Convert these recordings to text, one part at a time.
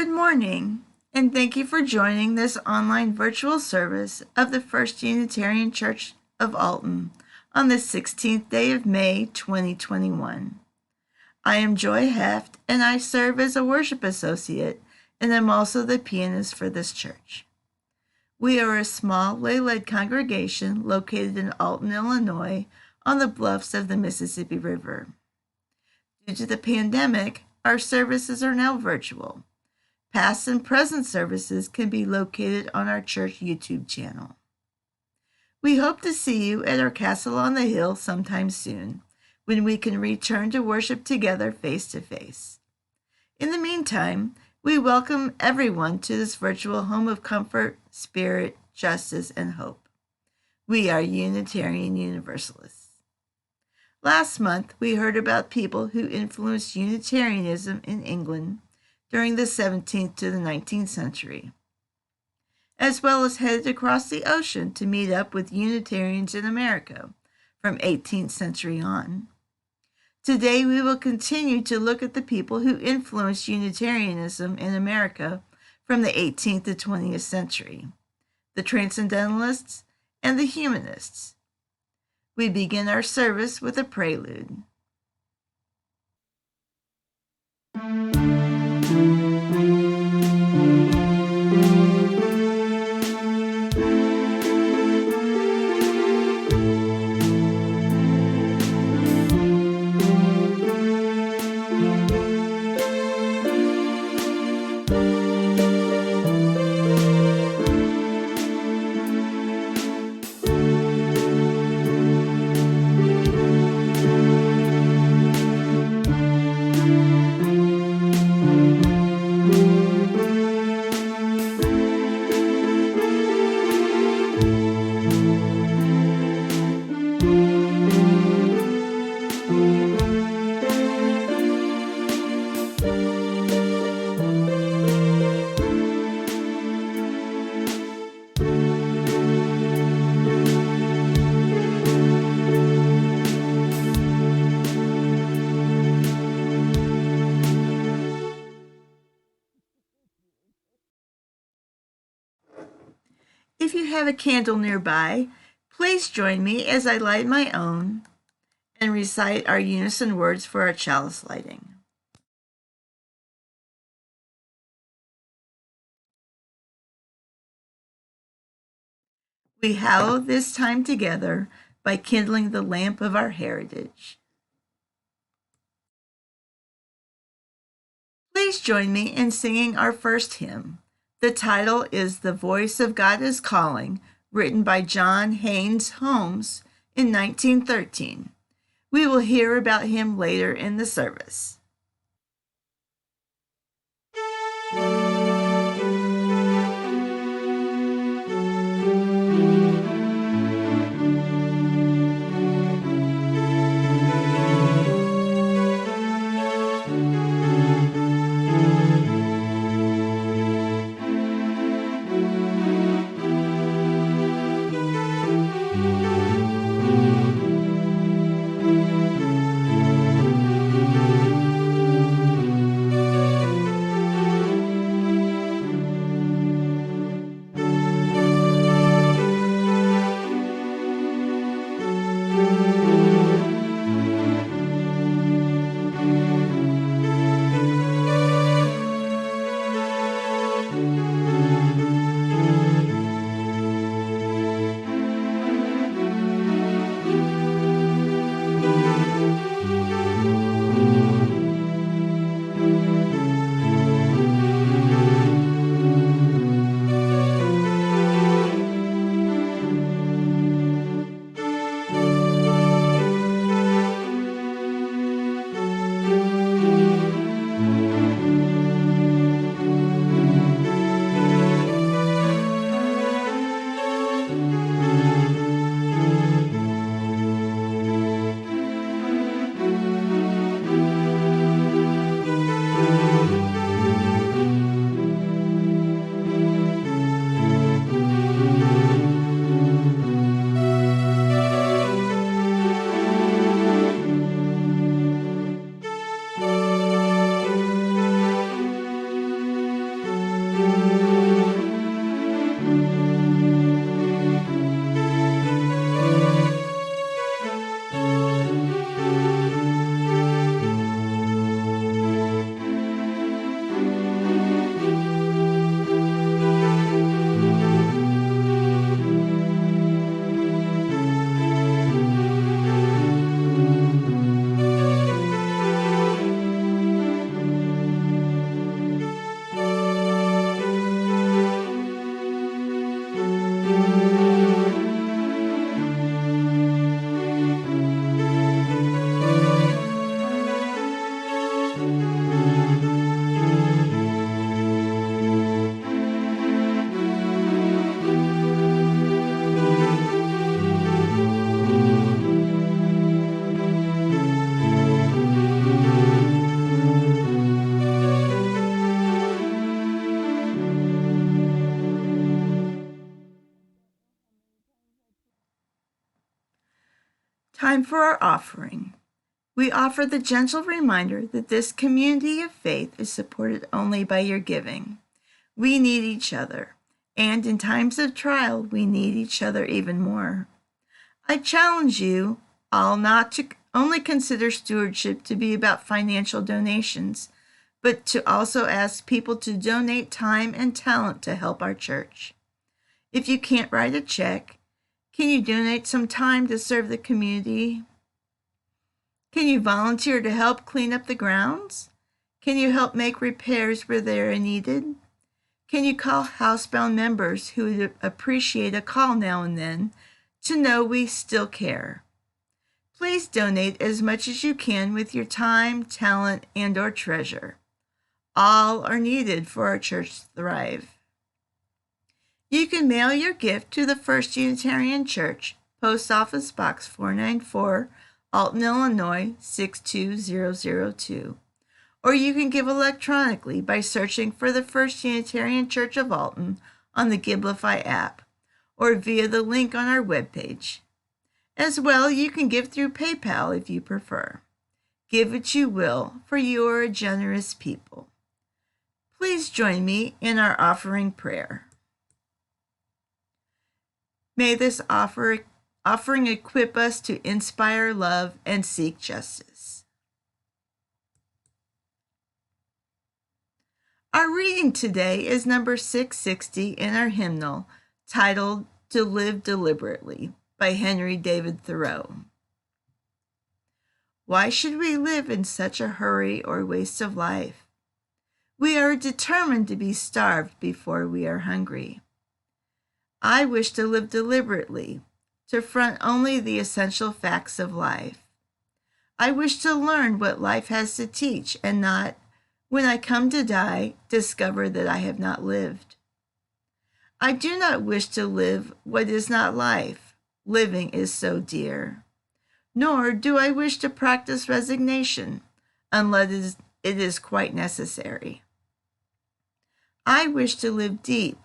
Good morning, and thank you for joining this online virtual service of the First Unitarian Church of Alton on the 16th day of May, 2021. I am Joy Heft, and I serve as a worship associate, and am also the pianist for this church. We are a small lay-led congregation located in Alton, Illinois, on the bluffs of the Mississippi River. Due to the pandemic, our services are now virtual. Past and present services can be located on our church YouTube channel. We hope to see you at our Castle on the Hill sometime soon, when we can return to worship together face to face. In the meantime, we welcome everyone to this virtual home of comfort, spirit, justice, and hope. We are Unitarian Universalists. Last month, we heard about people who influenced Unitarianism in England during the 17th to the 19th century, as well as headed across the ocean to meet up with Unitarians in America from 18th century on. Today, we will continue to look at the people who influenced Unitarianism in America from the 18th to 20th century, the Transcendentalists and the Humanists. We begin our service with a prelude. If you have a candle nearby, please join me as I light my own and recite our unison words for our chalice lighting. We hallow this time together by kindling the lamp of our heritage. Please join me in singing our first hymn. The title is The Voice of God is Calling, written by John Haynes Holmes in 1913. We will hear about him later in the service. Time for our offering. We offer the gentle reminder that this community of faith is supported only by your giving. We need each other, and in times of trial, we need each other even more. I challenge you all not to only consider stewardship to be about financial donations, but to also ask people to donate time and talent to help our church. If you can't write a check, can you donate some time to serve the community? Can you volunteer to help clean up the grounds? Can you help make repairs where they are needed? Can you call housebound members who would appreciate a call now and then to know we still care? Please donate as much as you can with your time, talent, and/or treasure. All are needed for our church to thrive. You can mail your gift to the First Unitarian Church, Post Office Box 494, Alton, Illinois 62002. Or you can give electronically by searching for the First Unitarian Church of Alton on the Giblify app, or via the link on our webpage. As well, you can give through PayPal if you prefer. Give what you will, for you are a generous people. Please join me in our offering prayer. May this offering equip us to inspire love and seek justice. Our reading today is number 660 in our hymnal, titled To Live Deliberately, by Henry David Thoreau. Why should we live in such a hurry or waste of life? We are determined to be starved before we are hungry. I wish to live deliberately, to front only the essential facts of life. I wish to learn what life has to teach and not, when I come to die, discover that I have not lived. I do not wish to live what is not life. Living is so dear. Nor do I wish to practice resignation, unless it is quite necessary. I wish to live deep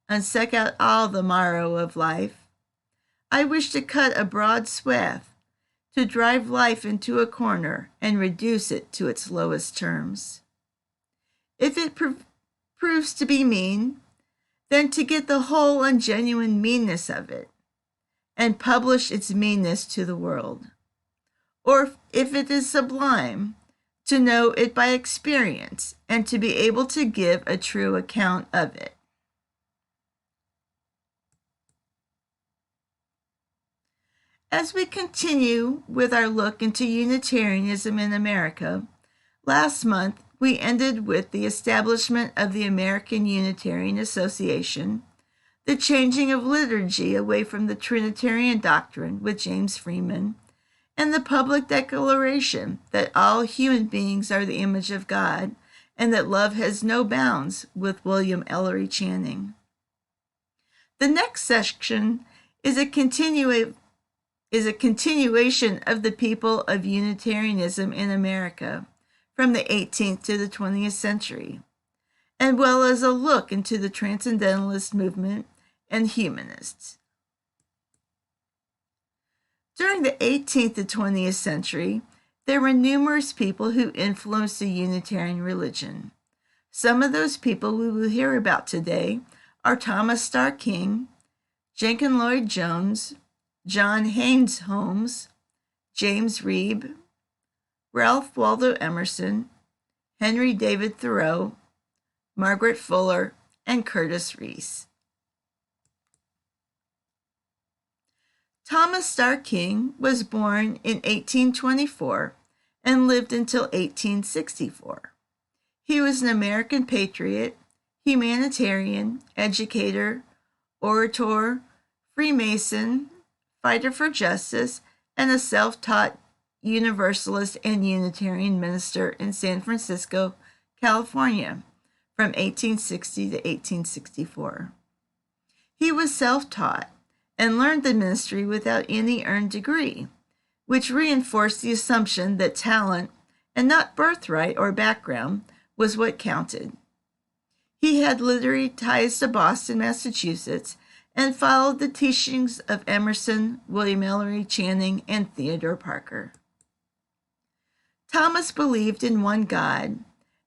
and suck out all the marrow of life. I wish to cut a broad swath, to drive life into a corner and reduce it to its lowest terms. If it proves to be mean, then to get the whole ungenuine meanness of it and publish its meanness to the world. Or if it is sublime, to know it by experience and to be able to give a true account of it. As we continue with our look into Unitarianism in America, last month we ended with the establishment of the American Unitarian Association, the changing of liturgy away from the Trinitarian doctrine with James Freeman, and the public declaration that all human beings are the image of God and that love has no bounds with William Ellery Channing. The next section is a continuation of the people of Unitarianism in America from the 18th to the 20th century, as well as a look into the Transcendentalist Movement and Humanists. During the 18th to 20th century, there were numerous people who influenced the Unitarian religion. Some of those people we will hear about today are Thomas Starr King, Jenkins Lloyd Jones, John Haynes Holmes, James Reeve, Ralph Waldo Emerson, Henry David Thoreau, Margaret Fuller, and Curtis Reese. Thomas Starr King was born in 1824 and lived until 1864. He was an American patriot, humanitarian, educator, orator, Freemason, fighter for justice, and a self-taught Universalist and Unitarian minister in San Francisco, California, from 1860 to 1864. He was self-taught and learned the ministry without any earned degree, which reinforced the assumption that talent, and not birthright or background, was what counted. He had literary ties to Boston, Massachusetts, and followed the teachings of Emerson, William Ellery Channing, and Theodore Parker. Thomas believed in one God,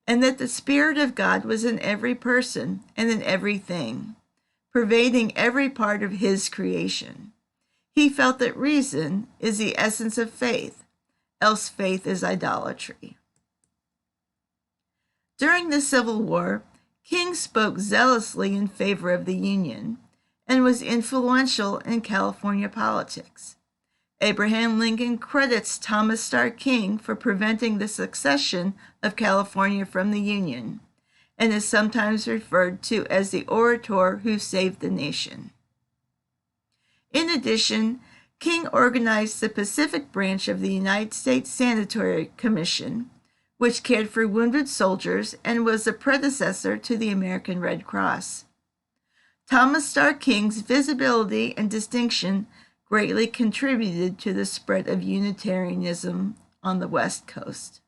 and that the Spirit of God was in every person and in everything, pervading every part of his creation. He felt that reason is the essence of faith, else faith is idolatry. During the Civil War, King spoke zealously in favor of the Union and was influential in California politics. Abraham Lincoln credits Thomas Starr King for preventing the secession of California from the Union, and is sometimes referred to as the orator who saved the nation. In addition, King organized the Pacific branch of the United States Sanitary Commission, which cared for wounded soldiers and was the predecessor to the American Red Cross. Thomas Starr King's visibility and distinction greatly contributed to the spread of Unitarianism on the West Coast.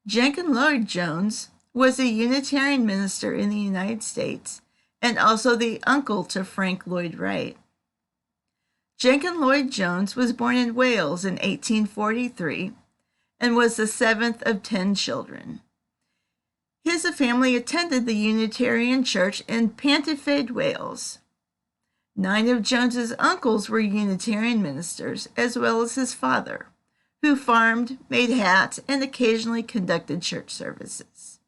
Jenkins Lloyd Jones was a Unitarian minister in the United States and also the uncle to Frank Lloyd Wright. Jenkins Lloyd Jones was born in Wales in 1843 and was the seventh of 10 children. His family attended the Unitarian Church in Pontypridd, Wales. 9 of Jones's uncles were Unitarian ministers, as well as his father, who farmed, made hats, and occasionally conducted church services.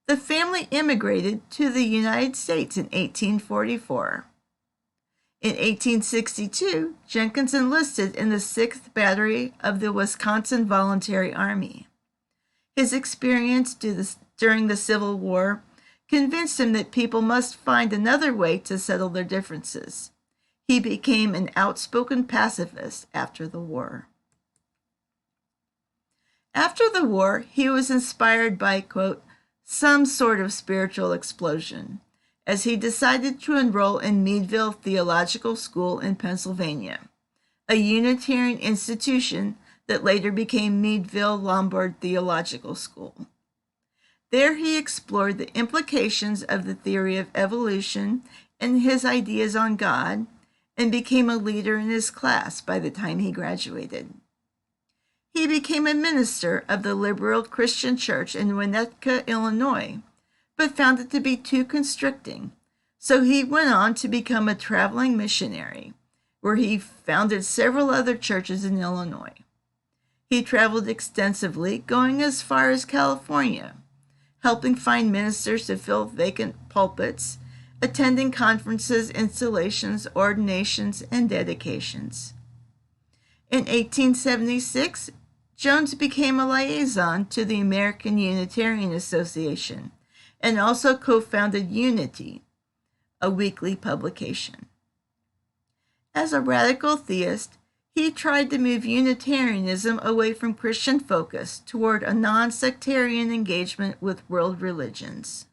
The family immigrated to the United States in 1844. In 1862, Jenkins enlisted in the 6th Battery of the Wisconsin Voluntary Army. His experience during the Civil War convinced him that people must find another way to settle their differences. He became an outspoken pacifist after the war. After the war, he was inspired by, quote, some sort of spiritual explosion, as he decided to enroll in Meadville Theological School in Pennsylvania, a Unitarian institution that later became Meadville Lombard Theological School. There he explored the implications of the theory of evolution and his ideas on God, and became a leader in his class by the time he graduated. He became a minister of the liberal Christian church in Winnetka, Illinois, but found it to be too constricting, so he went on to become a traveling missionary, where he founded several other churches in Illinois. He traveled extensively, going as far as California, helping find ministers to fill vacant pulpits, attending conferences, installations, ordinations, and dedications. In 1876, Jones became a liaison to the American Unitarian Association and also co-founded Unity, a weekly publication. As a radical theist, he tried to move Unitarianism away from Christian focus toward a non-sectarian engagement with world religions.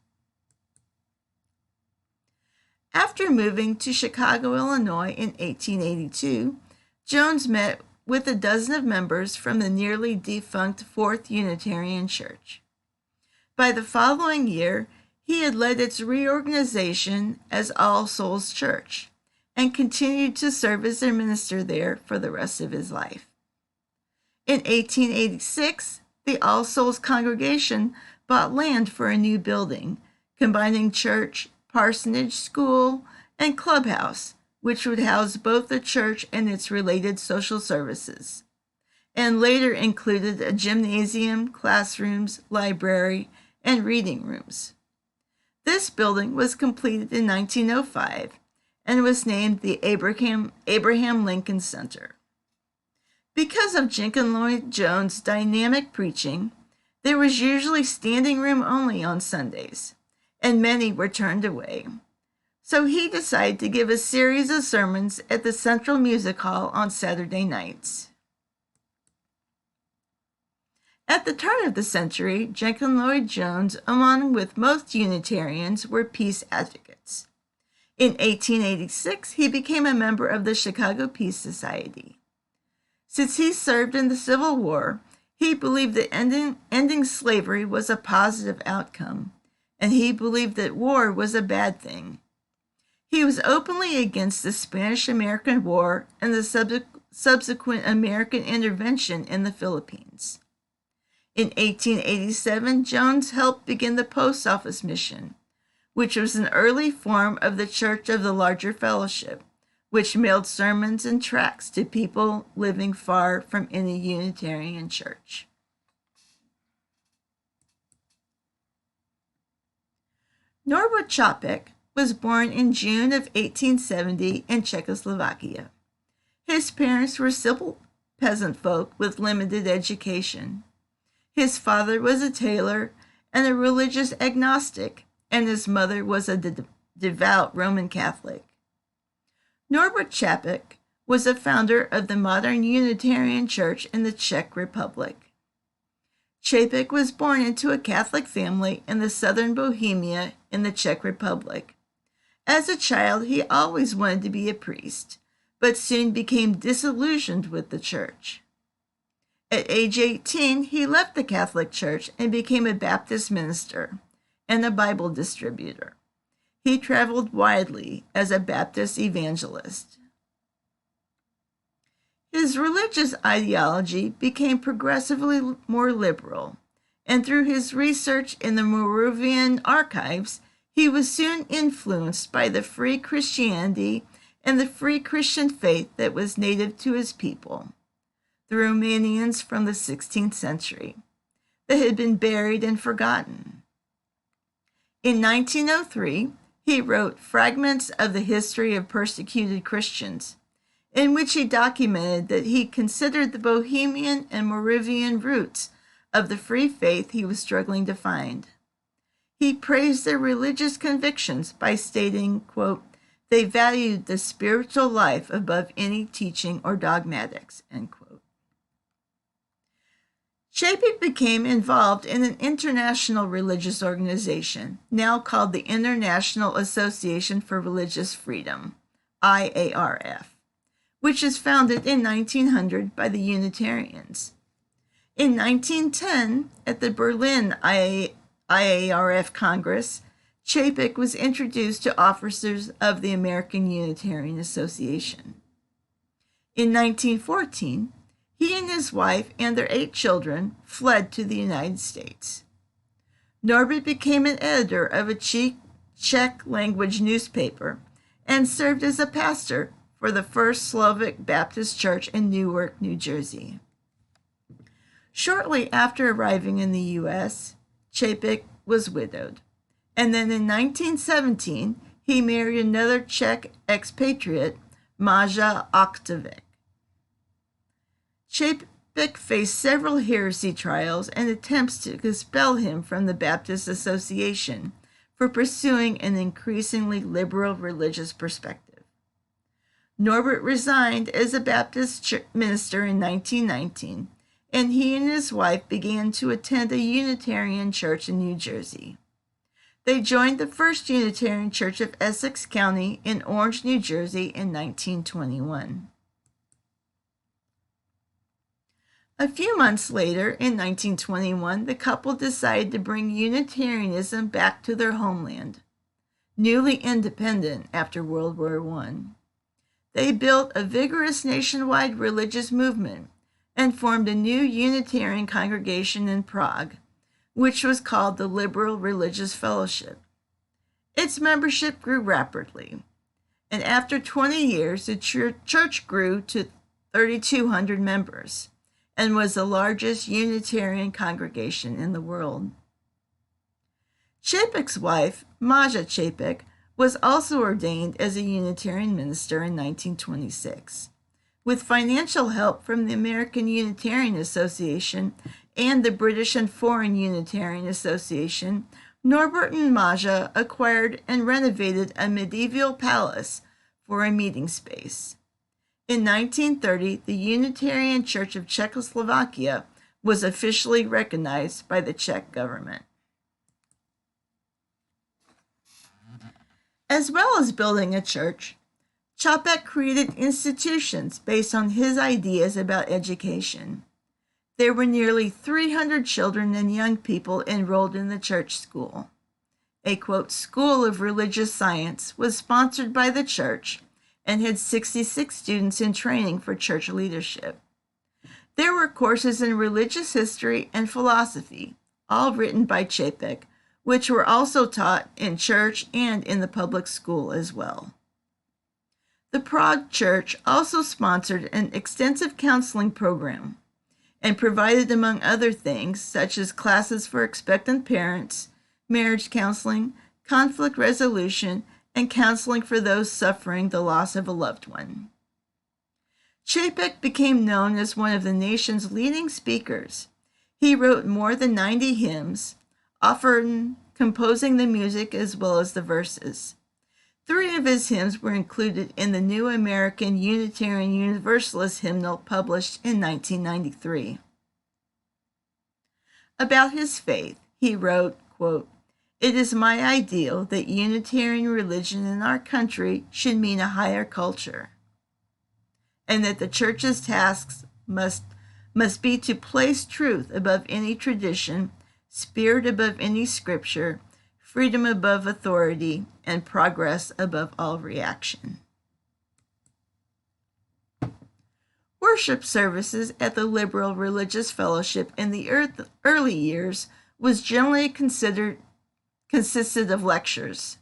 After moving to Chicago, Illinois in 1882, Jones met with a dozen of members from the nearly defunct Fourth Unitarian Church. By the following year, he had led its reorganization as All Souls Church, and continued to serve as their minister there for the rest of his life. In 1886, the All Souls congregation bought land for a new building, combining church, parsonage, school, and clubhouse, which would house both the church and its related social services, and later included a gymnasium, classrooms, library, and reading rooms. This building was completed in 1905 and was named the Abraham Lincoln Center. Because of Jenkins Lloyd Jones' dynamic preaching, there was usually standing room only on Sundays, and many were turned away. So he decided to give a series of sermons at the Central Music Hall on Saturday nights. At the turn of the century, Jenkins Lloyd Jones, along with most Unitarians, were peace advocates. In 1886, he became a member of the Chicago Peace Society. Since he served in the Civil War, he believed that ending slavery was a positive outcome, and he believed that war was a bad thing. He was openly against the Spanish-American War and the subsequent American intervention in the Philippines. In 1887, Jones helped begin the Post Office Mission, which was an early form of the Church of the Larger Fellowship, which mailed sermons and tracts to people living far from any Unitarian church. Norwood Chopin was born in June of 1870 in Czechoslovakia. His parents were simple peasant folk with limited education. His father was a tailor and a religious agnostic, and his mother was a devout Roman Catholic. Norwood Chopin was a founder of the modern Unitarian Church in the Czech Republic. Chapin was born into a Catholic family in the southern Bohemia in the Czech Republic. As a child, he always wanted to be a priest, but soon became disillusioned with the church. At age 18, he left the Catholic Church and became a Baptist minister and a Bible distributor. He traveled widely as a Baptist evangelist. His religious ideology became progressively more liberal, and through his research in the Moravian archives, he was soon influenced by the free Christianity and the free Christian faith that was native to his people, the Romanians from the 16th century, that had been buried and forgotten. In 1903, he wrote Fragments of the History of Persecuted Christians, in which he documented that he considered the Bohemian and Moravian roots of the free faith he was struggling to find. He praised their religious convictions by stating, quote, "They valued the spiritual life above any teaching or dogmatics," end quote. Chapin became involved in an international religious organization, now called the International Association for Religious Freedom, IARF, which is founded in 1900 by the Unitarians. In 1910, at the Berlin IARF Congress, Chapin was introduced to officers of the American Unitarian Association. In 1914, he and his wife and their 8 children fled to the United States. Norwood became an editor of a Czech language newspaper and served as a pastor for the First Slovak Baptist Church in Newark, New Jersey. Shortly after arriving in the U.S., Chapin was widowed, and then in 1917, he married another Czech expatriate, Maja Oktovec. Chapin faced several heresy trials and attempts to expel him from the Baptist Association for pursuing an increasingly liberal religious perspective. Norwood resigned as a Baptist minister in 1919, and he and his wife began to attend a Unitarian church in New Jersey. They joined the First Unitarian Church of Essex County in Orange, New Jersey in 1921. A few months later, in 1921, the couple decided to bring Unitarianism back to their homeland, newly independent after World War I. They built a vigorous nationwide religious movement and formed a new Unitarian congregation in Prague, which was called the Liberal Religious Fellowship. Its membership grew rapidly, and after 20 years, the church grew to 3,200 members and was the largest Unitarian congregation in the world. Chapin's wife, Maja Chapin, was also ordained as a Unitarian minister in 1926. With financial help from the American Unitarian Association and the British and Foreign Unitarian Association, Norwood and Maja acquired and renovated a medieval palace for a meeting space. In 1930, the Unitarian Church of Czechoslovakia was officially recognized by the Czech government. As well as building a church, Chopin created institutions based on his ideas about education. There were nearly 300 children and young people enrolled in the church school. a, quote, school of religious science, was sponsored by the church and had 66 students in training for church leadership. There were courses in religious history and philosophy, all written by Chapin, which were also taught in church and in the public school as well. The Prague Church also sponsored an extensive counseling program and provided, among other things, such as classes for expectant parents, marriage counseling, conflict resolution, and counseling for those suffering the loss of a loved one. Chapin became known as one of the nation's leading speakers. He wrote more than 90 hymns, often composing the music as well as the verses. 3 of his hymns were included in the New American Unitarian Universalist hymnal published in 1993. About his faith, he wrote, quote, "It is my ideal that Unitarian religion in our country should mean a higher culture, and that the church's tasks must be to place truth above any tradition, spirit above any scripture, freedom above authority, and progress above all reaction." Worship services at the Liberal Religious Fellowship in the early years was generally consisted of lectures.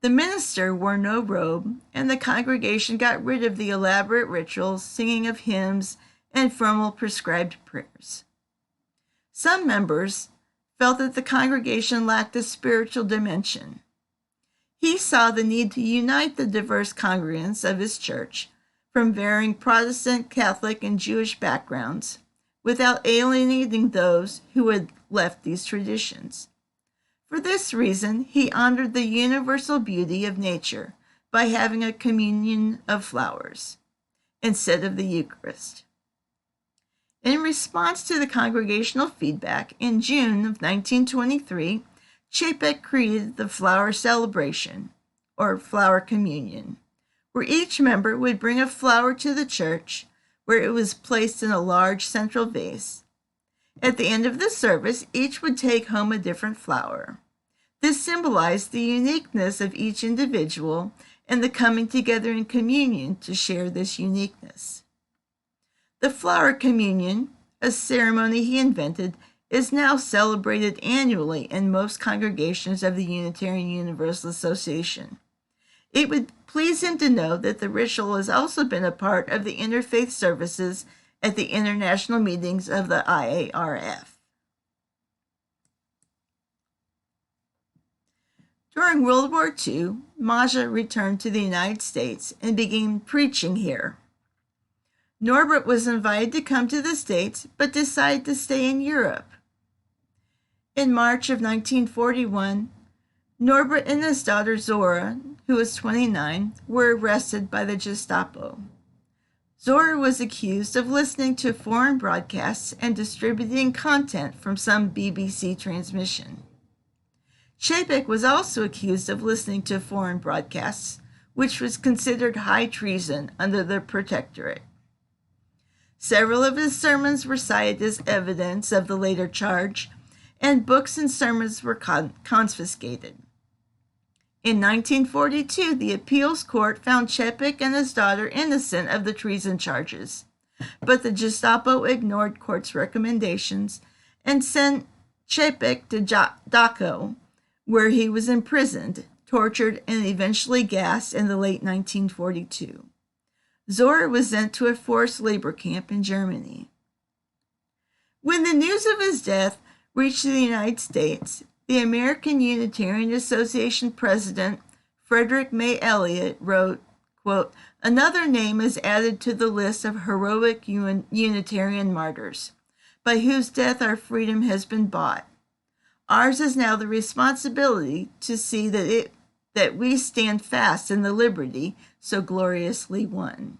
The minister wore no robe, and the congregation got rid of the elaborate rituals, singing of hymns, and formal prescribed prayers. Some members felt that the congregation lacked a spiritual dimension. He saw the need to unite the diverse congregants of his church from varying Protestant, Catholic, and Jewish backgrounds without alienating those who had left these traditions. For this reason, he honored the universal beauty of nature by having a communion of flowers instead of the Eucharist. In response to the congregational feedback, in June of 1923, Chapin created the Flower Celebration, or Flower Communion, where each member would bring a flower to the church, where it was placed in a large central vase. At the end of the service, each would take home a different flower. This symbolized the uniqueness of each individual and the coming together in communion to share this uniqueness. The Flower Communion, a ceremony he invented, is now celebrated annually in most congregations of the Unitarian Universalist Association. It would please him to know that the ritual has also been a part of the interfaith services at the international meetings of the IARF. During World War II, Maja returned to the United States and began preaching here. Norbert was invited to come to the States, but decided to stay in Europe. In March of 1941, Norbert and his daughter Zora, who was 29, were arrested by the Gestapo. Zora was accused of listening to foreign broadcasts and distributing content from some BBC transmission. Chapin was also accused of listening to foreign broadcasts, which was considered high treason under the Protectorate. Several of his sermons were cited as evidence of the later charge, and books and sermons were confiscated. In 1942, the appeals court found Chapin and his daughter innocent of the treason charges, but the Gestapo ignored court's recommendations and sent Chapin to Dachau, where he was imprisoned, tortured, and eventually gassed in the late 1942. Zora was sent to a forced labor camp in Germany. When the news of his death reached the United States, the American Unitarian Association president, Frederick May Elliott, wrote, quote, "Another name is added to the list of heroic Unitarian martyrs, by whose death our freedom has been bought. Ours is now the responsibility to see that we stand fast in the liberty so gloriously won."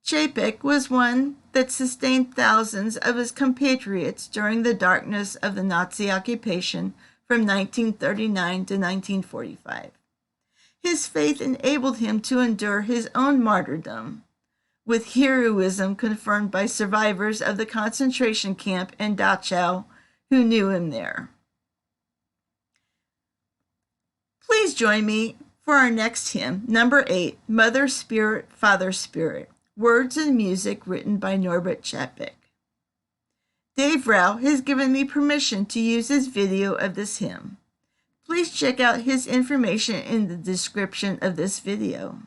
Chapin was one that sustained thousands of his compatriots during the darkness of the Nazi occupation from 1939 to 1945. His faith enabled him to endure his own martyrdom, with heroism confirmed by survivors of the concentration camp in Dachau who knew him there. Please join me for our next hymn, number 8, Mother Spirit, Father Spirit, words and music written by Norwood Chopin. Dave Rowe has given me permission to use his video of this hymn. Please check out his information in the description of this video.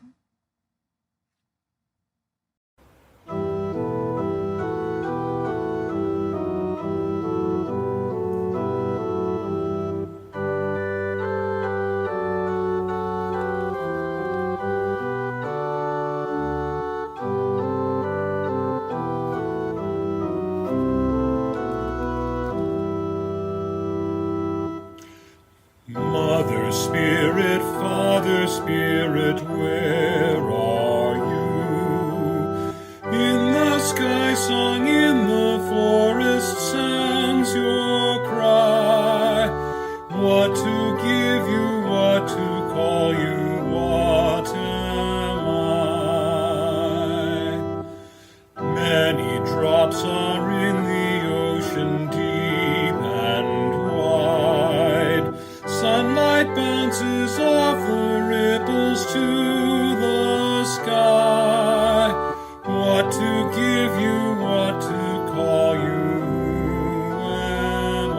Mother Spirit, Father Spirit, where are you? In the sky song, in the forest sounds your cry. What to give you, what to call you, what am I? Many drops are in the ocean deep and wide. Sunlight bounces off the ripples to the sky. What to give you, what to call you, who am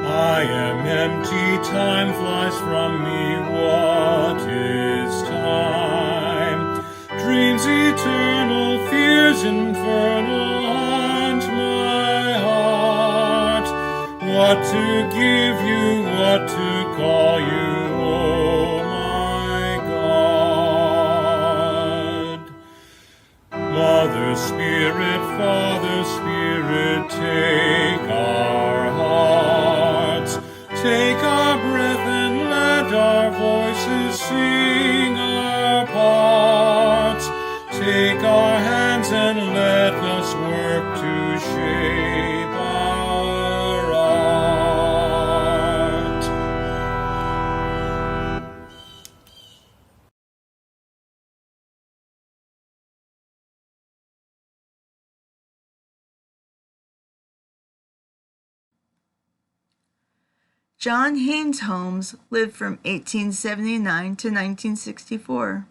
I am empty, time flies from me, what is time? Dreams eternal, fears infernal haunt my heart. What to give you, what to call you, oh my God. Mother Spirit, Father Spirit, take our hearts, take our breath and let our voices sing our parts. Take our hands and let us work to shape our art. John Haynes Holmes lived from 1879 to 1964.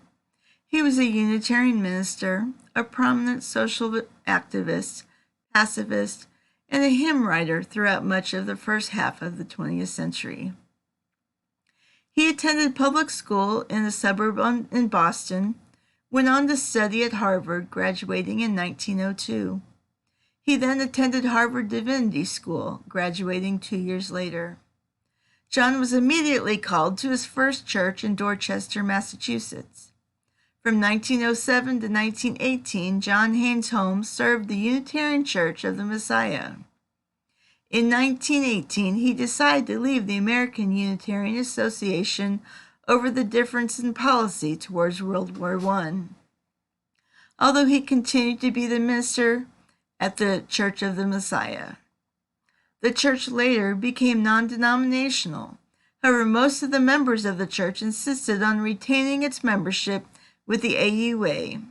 He was a Unitarian minister, a prominent social activist, pacifist, and a hymn writer throughout much of the first half of the 20th century. He attended public school in a suburb in Boston, went on to study at Harvard, graduating in 1902. He then attended Harvard Divinity School, graduating 2 years later. John was immediately called to his first church in Dorchester, Massachusetts. From 1907 to 1918, John Haynes Holmes served the Unitarian Church of the Messiah. In 1918, he decided to leave the American Unitarian Association over the difference in policy towards World War I. Although he continued to be the minister at the Church of the Messiah. The church later became non-denominational. However, most of the members of the church insisted on retaining its membership with the AUA.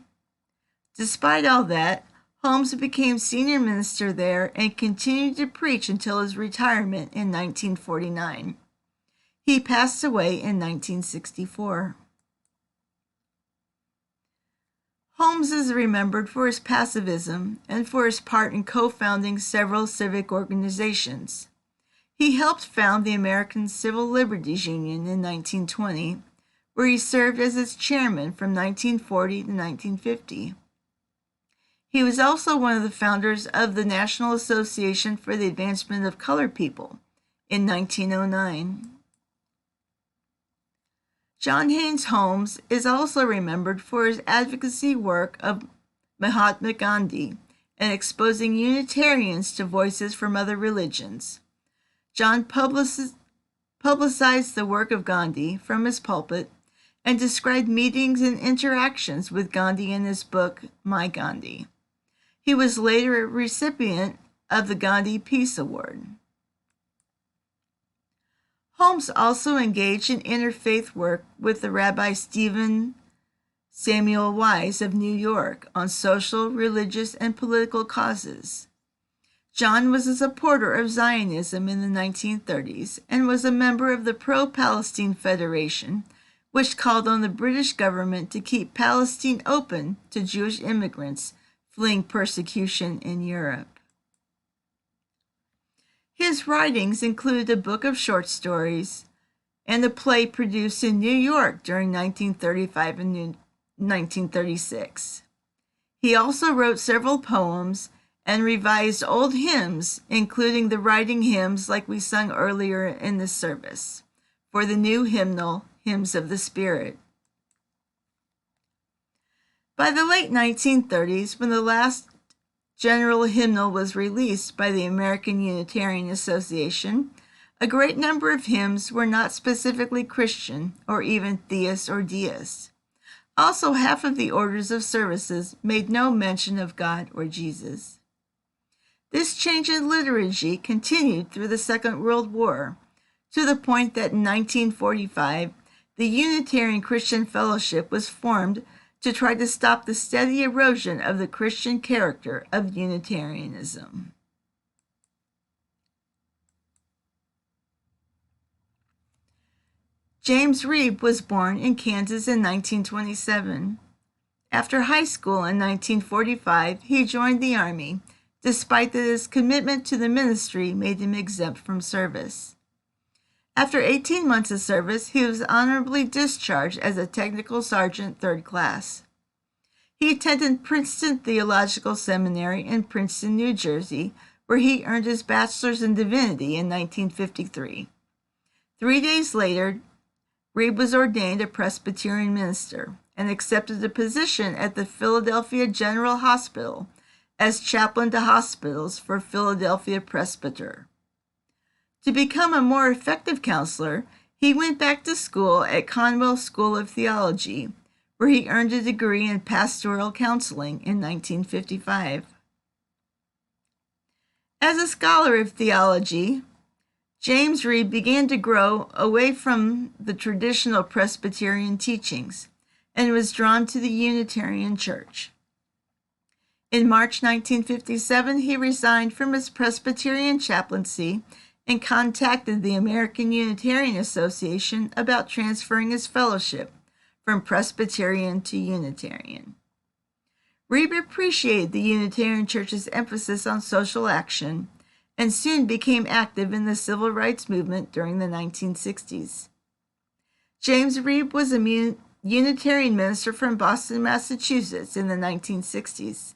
Despite all that, Holmes became senior minister there and continued to preach until his retirement in 1949. He passed away in 1964. Holmes is remembered for his pacifism and for his part in co-founding several civic organizations. He helped found the American Civil Liberties Union in 1920, where he served as its chairman from 1940 to 1950. He was also one of the founders of the National Association for the Advancement of Colored People in 1909. John Haynes Holmes is also remembered for his advocacy work of Mahatma Gandhi and exposing Unitarians to voices from other religions. John publicized the work of Gandhi from his pulpit and described meetings and interactions with Gandhi in his book, My Gandhi. He was later a recipient of the Gandhi Peace Award. Holmes also engaged in interfaith work with the Rabbi Stephen Samuel Wise of New York on social, religious, and political causes. John was a supporter of Zionism in the 1930s and was a member of the Pro-Palestine Federation, which called on the British government to keep Palestine open to Jewish immigrants fleeing persecution in Europe. His writings include a book of short stories and a play produced in New York during 1935 and 1936. He also wrote several poems and revised old hymns, including the writing hymns like we sung earlier in this service, for the new hymnal, Hymns of the Spirit. By the late 1930s, when the last general hymnal was released by the American Unitarian Association, a great number of hymns were not specifically Christian or even theist or deist. Also, half of the orders of services made no mention of God or Jesus. This change in liturgy continued through the Second World War, to the point that in 1945, the Unitarian Christian Fellowship was formed to try to stop the steady erosion of the Christian character of Unitarianism. James Reeve was born in Kansas in 1927. After high school in 1945, he joined the Army, despite that his commitment to the ministry made him exempt from service. After 18 months of service, he was honorably discharged as a technical sergeant, 3rd class. He attended Princeton Theological Seminary in Princeton, New Jersey, where he earned his bachelor's in divinity in 1953. 3 days later, Reeve was ordained a Presbyterian minister and accepted a position at the Philadelphia General Hospital as chaplain to hospitals for Philadelphia Presbyter. To become a more effective counselor, he went back to school at Conwell School of Theology, where he earned a degree in pastoral counseling in 1955. As a scholar of theology, James Reeve began to grow away from the traditional Presbyterian teachings and was drawn to the Unitarian Church. In March 1957, he resigned from his Presbyterian chaplaincy and contacted the American Unitarian Association about transferring his fellowship from Presbyterian to Unitarian. Reeve appreciated the Unitarian Church's emphasis on social action and soon became active in the civil rights movement during the 1960s. James Reeve was a Unitarian minister from Boston, Massachusetts in the 1960s.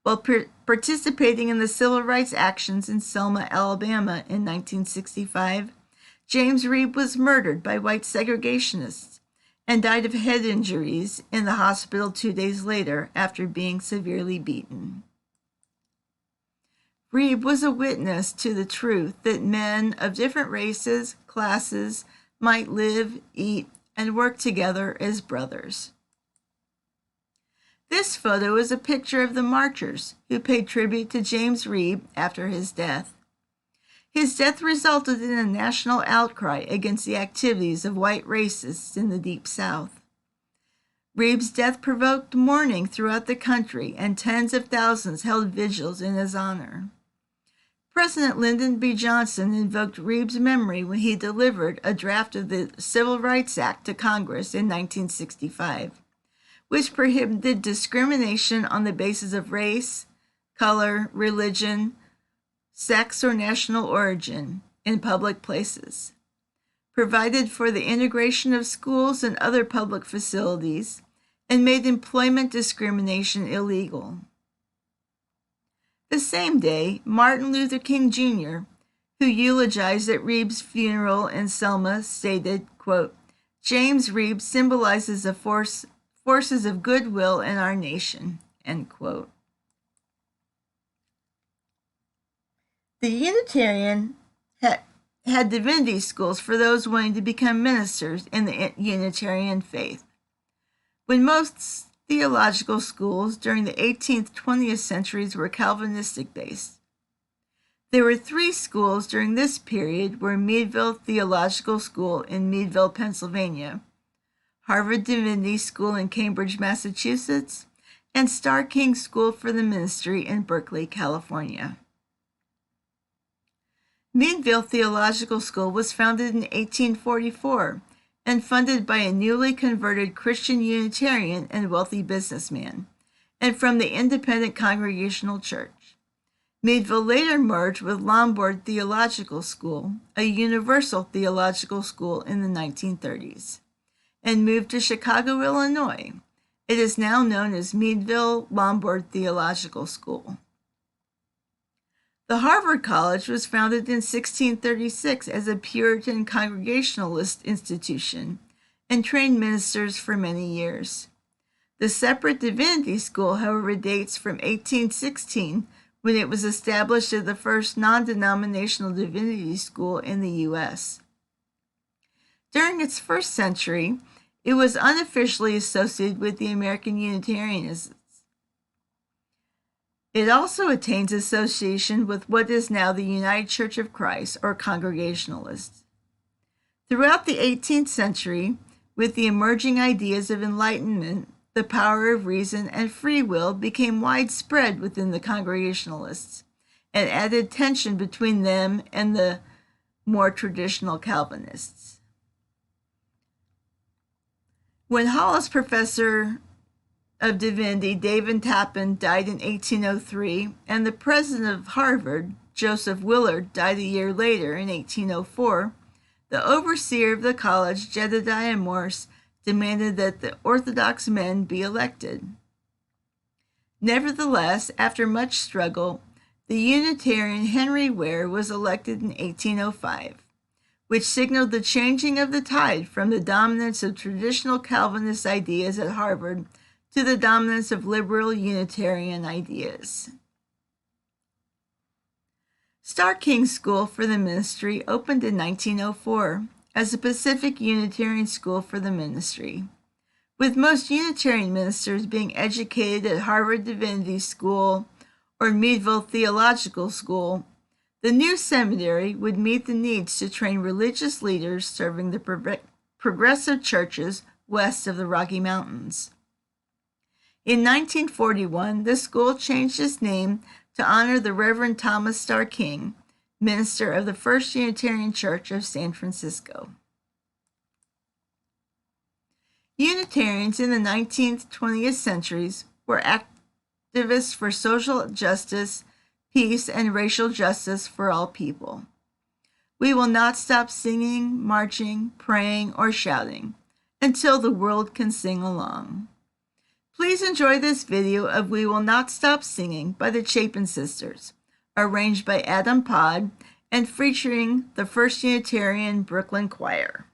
While participating in the civil rights actions in Selma, Alabama in 1965, James Reeve was murdered by white segregationists and died of head injuries in the hospital 2 days later after being severely beaten. Reeve was a witness to the truth that men of different races, classes, might live, eat, and work together as brothers. This photo is a picture of the marchers who paid tribute to James Reeve after his death. His death resulted in a national outcry against the activities of white racists in the Deep South. Reeve's death provoked mourning throughout the country, and tens of thousands held vigils in his honor. President Lyndon B. Johnson invoked Reeve's memory when he delivered a draft of the Civil Rights Act to Congress in 1965. Which prohibited discrimination on the basis of race, color, religion, sex, or national origin in public places, provided for the integration of schools and other public facilities, and made employment discrimination illegal. The same day, Martin Luther King Jr., who eulogized at Reeve's funeral in Selma, stated, quote, "James Reeve symbolizes the forces of goodwill in our nation," end quote. The Unitarian had divinity schools for those wanting to become ministers in the Unitarian faith. When most theological schools during the 18th, 20th centuries were Calvinistic-based, there were 3 schools during this period were Meadville Theological School in Meadville, Pennsylvania, Harvard Divinity School in Cambridge, Massachusetts, and Starr King School for the Ministry in Berkeley, California. Meadville Theological School was founded in 1844 and funded by a newly converted Christian Unitarian and wealthy businessman, and from the Independent Congregational Church. Meadville later merged with Lombard Theological School, a universal theological school in the 1930s, and moved to Chicago, Illinois. It is now known as Meadville Lombard Theological School. The Harvard College was founded in 1636 as a Puritan Congregationalist institution and trained ministers for many years. The separate divinity school, however, dates from 1816, when it was established as the first non-denominational divinity school in the U.S. During its first century, it was unofficially associated with the American Unitarianists. It also attains association with what is now the United Church of Christ, or Congregationalists. Throughout the 18th century, with the emerging ideas of enlightenment, the power of reason and free will became widespread within the Congregationalists and added tension between them and the more traditional Calvinists. When Hollis Professor of Divinity David Chapin died in 1803, and the president of Harvard, Joseph Willard, died a year later in 1804, the overseer of the college, Jedediah Morse, demanded that the Orthodox men be elected. Nevertheless, after much struggle, the Unitarian Henry Ware was elected in 1805, which signaled the changing of the tide from the dominance of traditional Calvinist ideas at Harvard to the dominance of liberal Unitarian ideas. Starr King's School for the Ministry opened in 1904 as a Pacific Unitarian school for the ministry, with most Unitarian ministers being educated at Harvard Divinity School or Meadville Theological School. The new seminary would meet the needs to train religious leaders serving the progressive churches west of the Rocky Mountains. In 1941, the school changed its name to honor the Reverend Thomas Starr King, minister of the First Unitarian Church of San Francisco. Unitarians in the 19th-20th centuries were activists for social justice, peace, and racial justice for all people. We will not stop singing, marching, praying, or shouting until the world can sing along. Please enjoy this video of We Will Not Stop Singing by the Chapin Sisters, arranged by Adam Pod and featuring the First Unitarian Brooklyn Choir.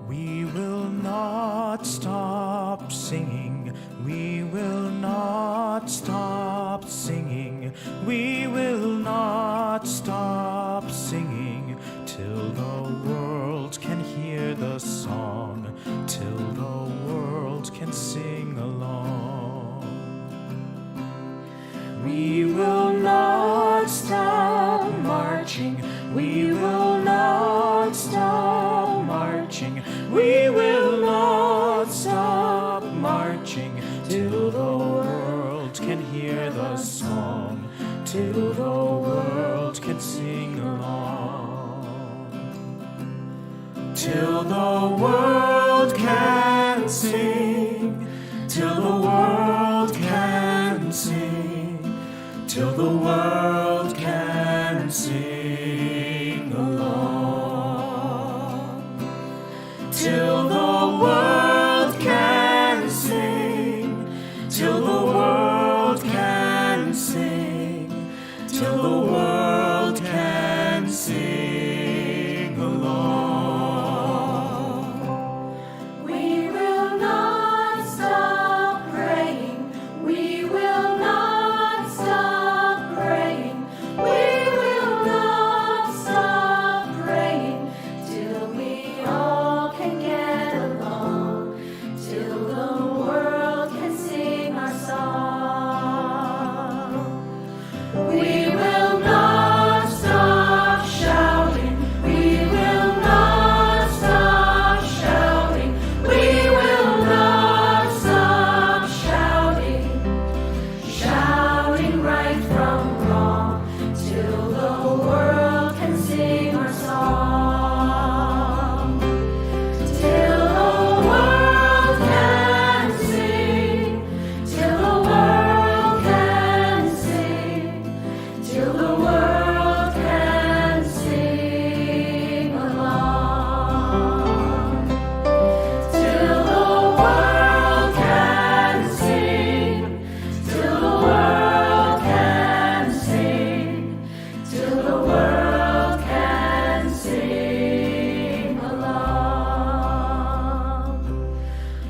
We will not stop singing. We will not stop singing. We will not stop singing till the world can hear the song, till the world can sing along. We will not stop marching. We will not stop marching. We will not stop marching till the world can hear the song, till the world can sing along. Till the world can sing, till the world can sing, till the world can sing along. Till the world can sing, till the world can sing, till the world can sing along. We will not stop praying. We will not stop praying. We will not stop praying till we all can get along, till the world can sing our song. till the world can sing along, till the world can sing, till the world can sing, till the world can sing along.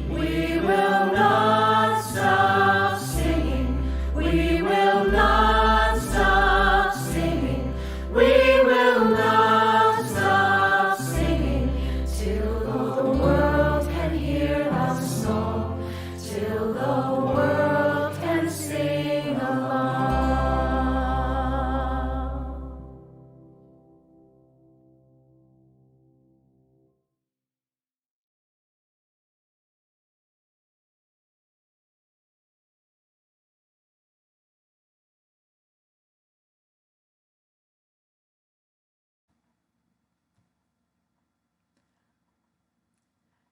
We will not stop singing, we will not stop singing, we will not stop singing, till the world can hear our song, till the world can sing along.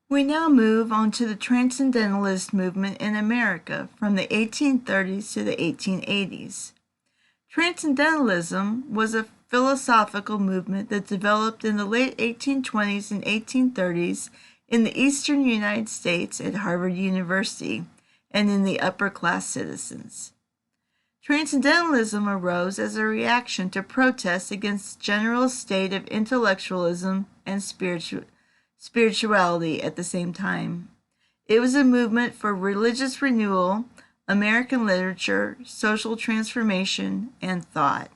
We now move on to the Transcendentalist movement in America from the 1830s to the 1880s. Transcendentalism was a philosophical movement that developed in the late 1820s and 1830s in the eastern United States at Harvard University and in the upper-class citizens. Transcendentalism arose as a reaction to protests against the general state of intellectualism and spirituality at the same time. It was a movement for religious renewal, American literature, social transformation, and thought.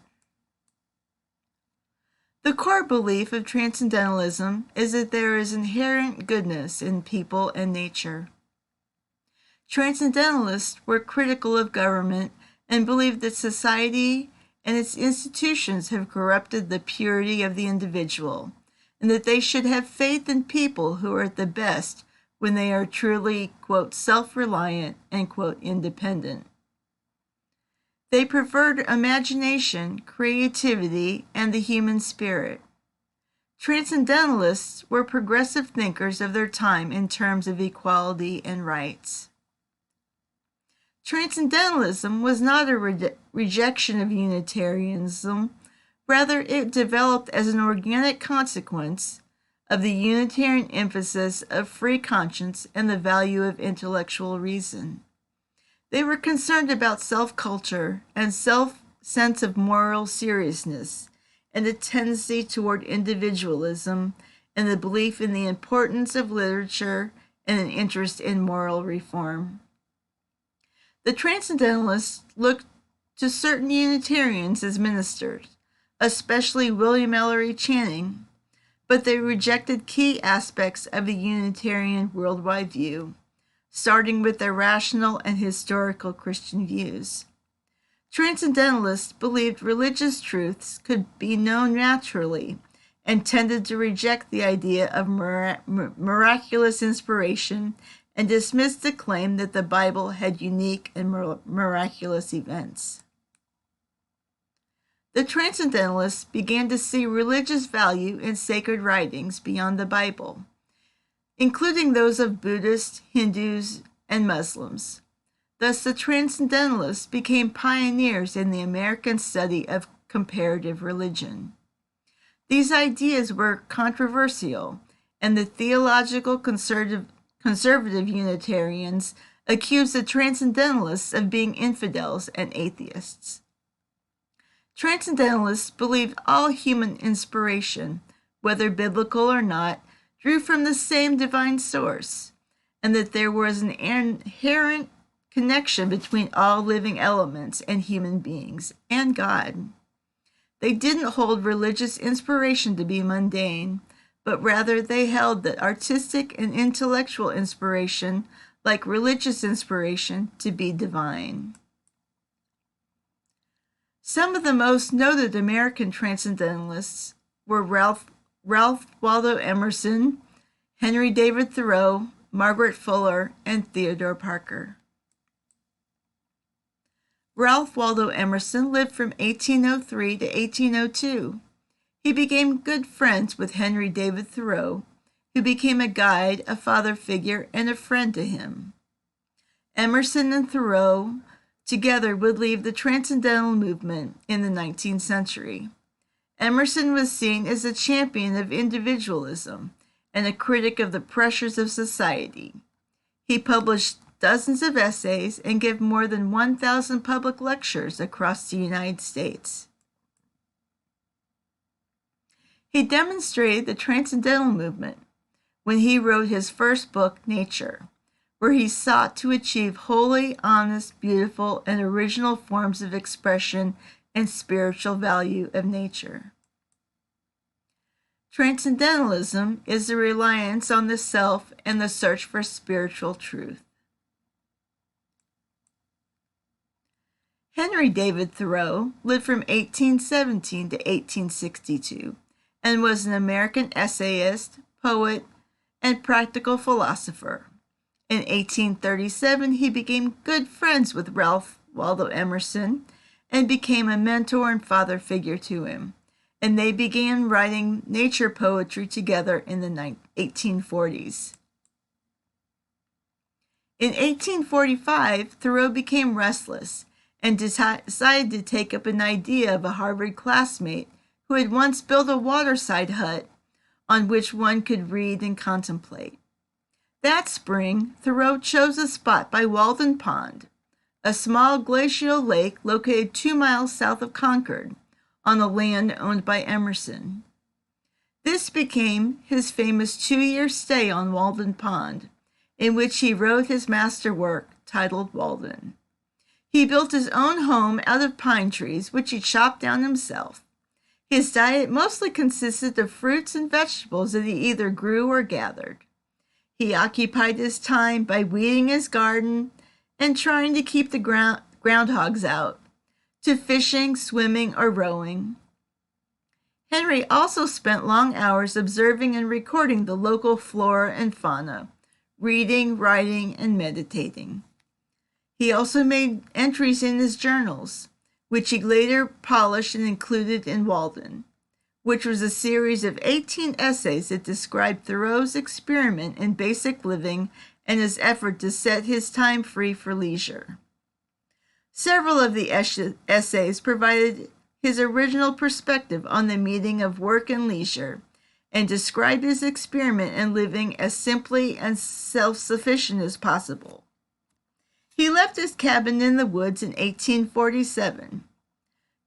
The core belief of Transcendentalism is that there is inherent goodness in people and nature. Transcendentalists were critical of government and believed that society and its institutions have corrupted the purity of the individual, and that they should have faith in people who are at the best when they are truly, quote, self-reliant and, quote, independent. They preferred imagination, creativity, and the human spirit. Transcendentalists were progressive thinkers of their time in terms of equality and rights. Transcendentalism was not a rejection of Unitarianism. Rather, it developed as an organic consequence of the Unitarian emphasis of free conscience and the value of intellectual reason. They were concerned about self-culture and sense of moral seriousness and a tendency toward individualism and the belief in the importance of literature and an interest in moral reform. The Transcendentalists looked to certain Unitarians as ministers, especially William Ellery Channing, but they rejected key aspects of the Unitarian worldwide view, starting with their rational and historical Christian views. Transcendentalists believed religious truths could be known naturally and tended to reject the idea of miraculous inspiration and dismissed the claim that the Bible had unique and miraculous events. The Transcendentalists began to see religious value in sacred writings beyond the Bible, including those of Buddhists, Hindus, and Muslims. Thus, the Transcendentalists became pioneers in the American study of comparative religion. These ideas were controversial, and the theological conservative Unitarians accused the Transcendentalists of being infidels and atheists. Transcendentalists believed all human inspiration, whether biblical or not, drew from the same divine source, and that there was an inherent connection between all living elements and human beings and God. They didn't hold religious inspiration to be mundane, but rather they held that artistic and intellectual inspiration, like religious inspiration, to be divine. Some of the most noted American Transcendentalists were Ralph Waldo Emerson, Henry David Thoreau, Margaret Fuller, and Theodore Parker. Ralph Waldo Emerson lived from 1803 to 1802. He became good friends with Henry David Thoreau, who became a guide, a father figure, and a friend to him. Emerson and Thoreau together would lead the Transcendental Movement in the 19th century. Emerson was seen as a champion of individualism and a critic of the pressures of society. He published dozens of essays and gave more than 1,000 public lectures across the United States. He demonstrated the Transcendental Movement when he wrote his first book, Nature, where he sought to achieve wholly honest, beautiful, and original forms of expression and spiritual value of nature. Transcendentalism is the reliance on the self and the search for spiritual truth. Henry David Thoreau lived from 1817 to 1862 and was an American essayist, poet, and practical philosopher. In 1837, he became good friends with Ralph Waldo Emerson and became a mentor and father figure to him, and they began writing nature poetry together in the 1840s. In 1845, Thoreau became restless and decided to take up an idea of a Harvard classmate who had once built a waterside hut on which one could read and contemplate. That spring, Thoreau chose a spot by Walden Pond, a small glacial lake located 2 miles south of Concord, on the land owned by Emerson. This became his famous 2-year stay on Walden Pond, in which he wrote his masterwork titled Walden. He built his own home out of pine trees, which he chopped down himself. His diet mostly consisted of fruits and vegetables that he either grew or gathered. He occupied his time by weeding his garden and trying to keep the groundhogs out, to fishing, swimming, or rowing. Henry also spent long hours observing and recording the local flora and fauna, reading, writing, and meditating. He also made entries in his journals, which he later polished and included in Walden, which was a series of 18 essays that described Thoreau's experiment in basic living and his effort to set his time free for leisure. Several of the essays provided his original perspective on the meaning of work and leisure and described his experiment in living as simply and self-sufficient as possible. He left his cabin in the woods in 1847.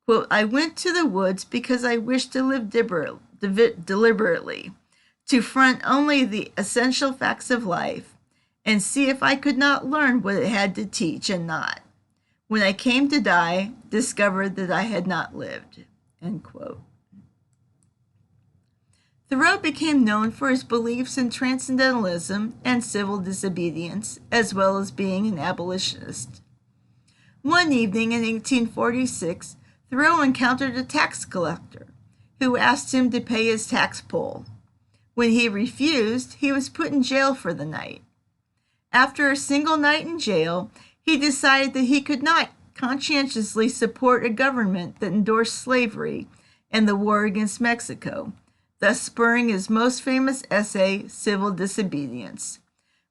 Quote, "I went to the woods because I wished to live deliberately, to front only the essential facts of life, and see if I could not learn what it had to teach and not. When I came to die, discovered that I had not lived." End quote. Thoreau became known for his beliefs in transcendentalism and civil disobedience, as well as being an abolitionist. One evening in 1846, Thoreau encountered a tax collector who asked him to pay his tax poll. When he refused, he was put in jail for the night. After a single night in jail, he decided that he could not conscientiously support a government that endorsed slavery and the war against Mexico, thus spurring his most famous essay, Civil Disobedience,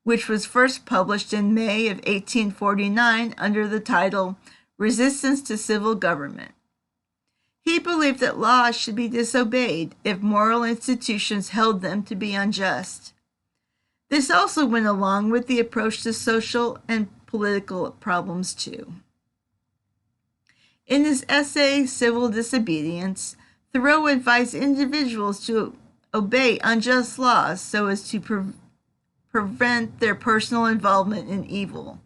which was first published in May of 1849 under the title Resistance to Civil Government. He believed that laws should be disobeyed if moral institutions held them to be unjust. This also went along with the approach to social and political problems too. In his essay, Civil Disobedience, Thoreau advised individuals to obey unjust laws so as to prevent their personal involvement in evil.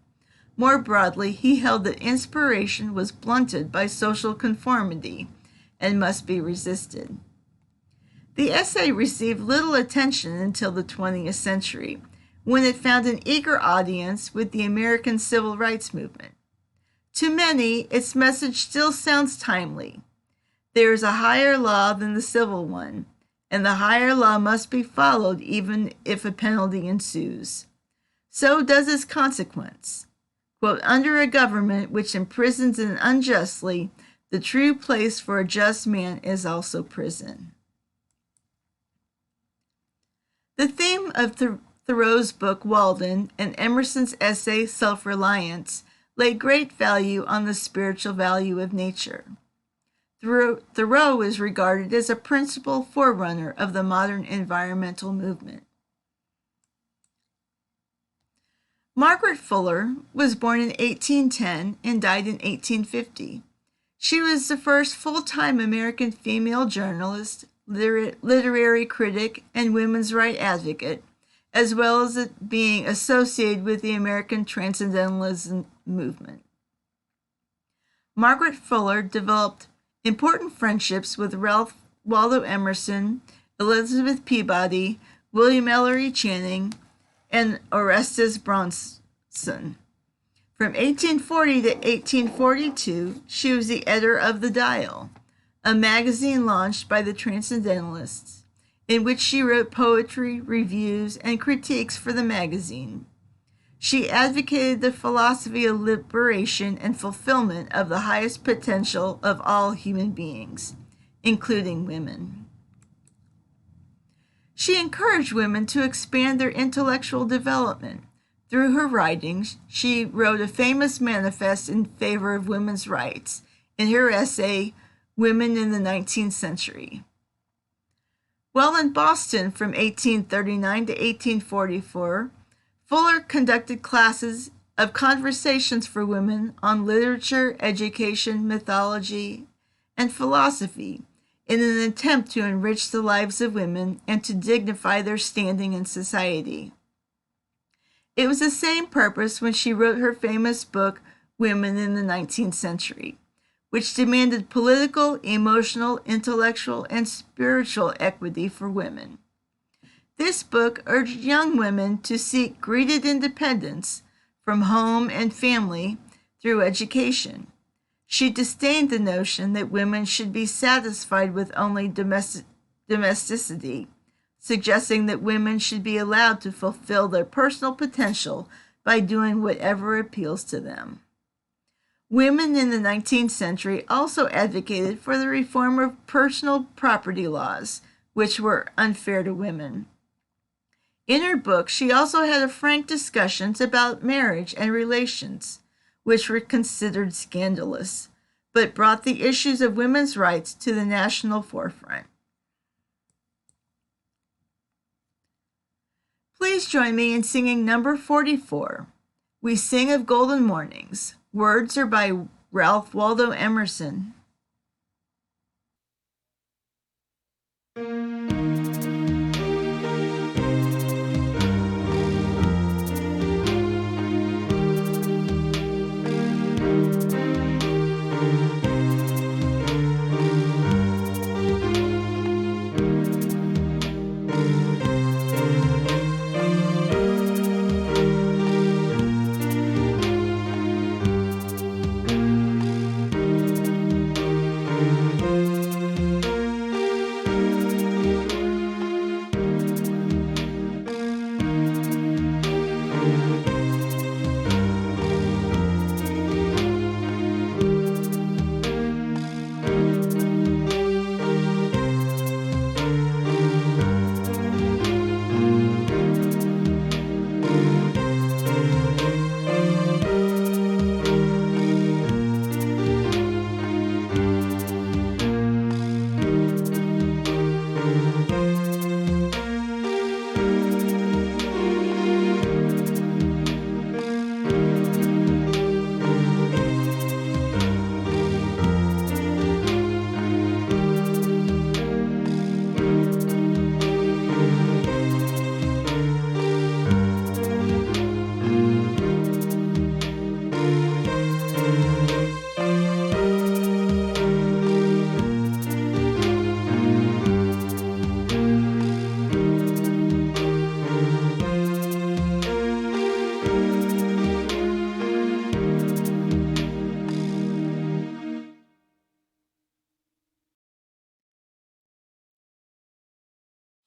More broadly, he held that inspiration was blunted by social conformity and must be resisted. The essay received little attention until the 20th century, when it found an eager audience with the American Civil Rights Movement. To many, its message still sounds timely. There is a higher law than the civil one, and the higher law must be followed even if a penalty ensues. So does its consequence. Quote, "Under a government which imprisons unjustly, the true place for a just man is also prison." The theme of Thoreau's book, Walden, and Emerson's essay, Self-Reliance, laid great value on the spiritual value of nature. Thoreau is regarded as a principal forerunner of the modern environmental movement. Margaret Fuller was born in 1810 and died in 1850. She was the first full-time American female journalist, literary critic, and women's rights advocate, as well as being associated with the American Transcendentalism movement. Margaret Fuller developed important friendships with Ralph Waldo Emerson, Elizabeth Peabody, William Ellery Channing, and Orestes Bronson. From 1840 to 1842, she was the editor of The Dial, a magazine launched by the Transcendentalists, in which she wrote poetry, reviews, and critiques for the magazine. She advocated the philosophy of liberation and fulfillment of the highest potential of all human beings, including women. She encouraged women to expand their intellectual development. Through her writings, she wrote a famous manifest in favor of women's rights in her essay, Women in the 19th Century. While in Boston from 1839 to 1844, Fuller conducted classes of conversations for women on literature, education, mythology, and philosophy in an attempt to enrich the lives of women and to dignify their standing in society. It was the same purpose when she wrote her famous book, Women in the 19th Century, which demanded political, emotional, intellectual, and spiritual equity for women. This book urged young women to seek greater independence from home and family through education. She disdained the notion that women should be satisfied with only domesticity, suggesting that women should be allowed to fulfill their personal potential by doing whatever appeals to them. Women in the 19th century also advocated for the reform of personal property laws, which were unfair to women. In her book, she also had frank discussions about marriage and relations, which were considered scandalous, but brought the issues of women's rights to the national forefront. Please join me in singing number 44. We Sing of Golden Mornings. Words are by Ralph Waldo Emerson.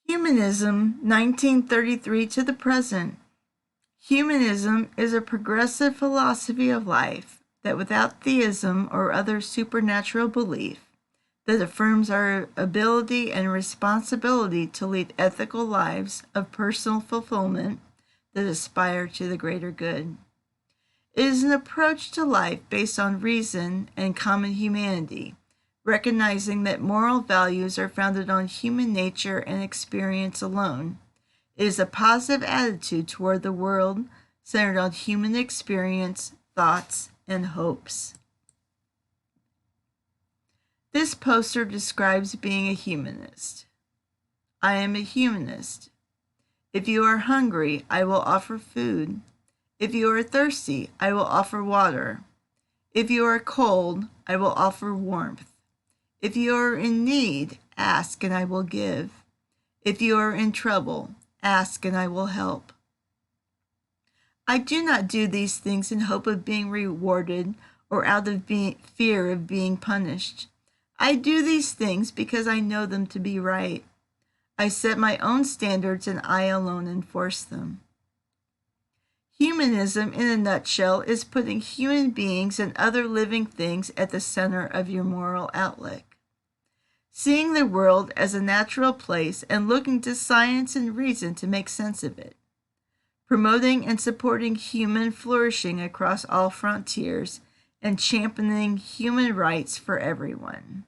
Humanism, 1933 to the present. Humanism is a progressive philosophy of life that without theism or other supernatural belief, that affirms our ability and responsibility to lead ethical lives of personal fulfillment that aspire to the greater good. It is an approach to life based on reason and common humanity, recognizing that moral values are founded on human nature and experience alone. It is a positive attitude toward the world centered on human experience, thoughts, and hopes. This poster describes being a humanist. I am a humanist. If you are hungry, I will offer food. If you are thirsty, I will offer water. If you are cold, I will offer warmth. If you are in need, ask and I will give. If you are in trouble, ask and I will help. I do not do these things in hope of being rewarded or out of fear of being punished. I do these things because I know them to be right. I set my own standards and I alone enforce them. Humanism, in a nutshell, is putting human beings and other living things at the center of your moral outlook. Seeing the world as a natural place and looking to science and reason to make sense of it. Promoting and supporting human flourishing across all frontiers and championing human rights for everyone.